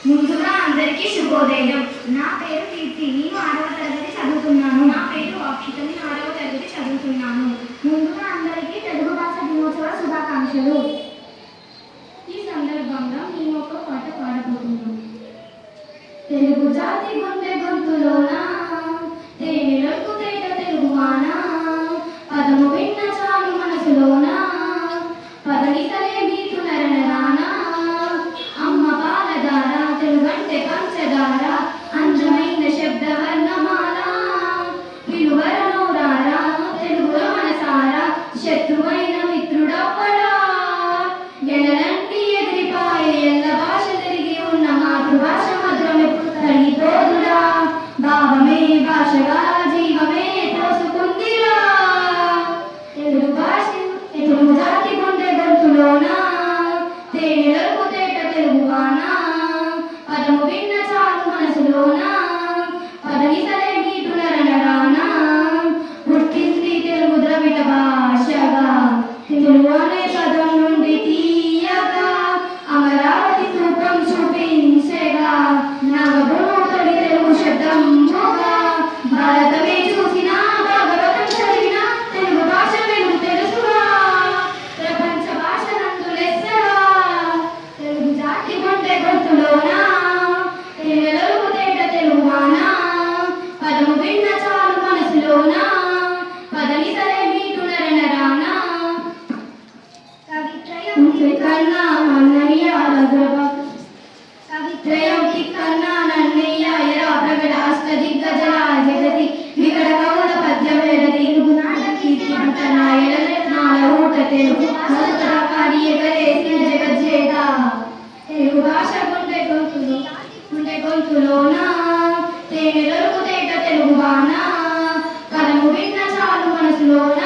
ముందుగా అందరికీ శుభోదయం. నా పేరు కీర్తి. నేను 6వ తరగతి చదువుతున్నాను. నా పేరు అక్షిత. నేను 6వ తరగతి చదువుతున్నాను. ముందుగా అందరికీ తెలుగు భాష దినోత్సవ శుభాకాంక్షలు. ఈ సందర్భంగా నేను ఒక పాట పాడబోతున్నాను. తెలుగు జాతి గుండె గొంతులోన తేనెలకు తేట తెలుగు వాన, పదము విన్న చాలు మనసులోన పదనిసలే నీతు నరనరాన, అమ్మ పాలధార తెలుగంటే పంచదార, అందమైన శబ్దవర్ణమాల విలువర నోరార తెలుగుల మనసార, శత్రువైన మిత్రుడవ్వడా ఎనలంటి ఎదిరిపాయే ఎల్ల భాష తిరిగి ఉన్న మాతృభాష మధురమెప్పుడు తరిగిపోదురా, భావమే భాషగా జీవమే తోసుకుందిరా. తెలుగు భాష తెలుగు జాతి గుండె గొంతులోన తేనెలకు తేట తెలుగు వాన, పదము విన్న చాలు మనసులోన పదనిసలే నీటు నరనరాన, పుట్టింది తెలుగు ద్రవిడ భాషగా తెలుగు అనే పదం నుండి తీయగా, అమరావతి స్థూపం చూపించగా నాగభూతడి తెలుగు శబ్దంగా, భారతమే చూసిన భాగవతం చదివిన తెలుగు భాష వెలుగు తెలుసుగా, ప్రపంచ భాషలందు లెస్సగా. తెలుగు జాతి గుండె గొంతులోన తేనెలకు తేట తెలుగు వాన, పదము విన్న చాలు మనసులోన పదనిసలే నీటు నరనరాన. కవిత్రయం కన్నా నన్నయ్య కవిత్రయం కన్నా నన్నయ్య ఎరా ప్రగట అష్ట దిగ్గజల జగతి వికట కవుల పద్యమేడది, తెలుగు నాట కీర్తి అంతనాయల ఊట తెలుగు సరకారి ఎగరేసిన జగజ్జేత. తెలుగు భాష గుండె గొంతులోన తేనెలకు తేట తెలుగు వాన, పదము విన్న చాలు మనసులోన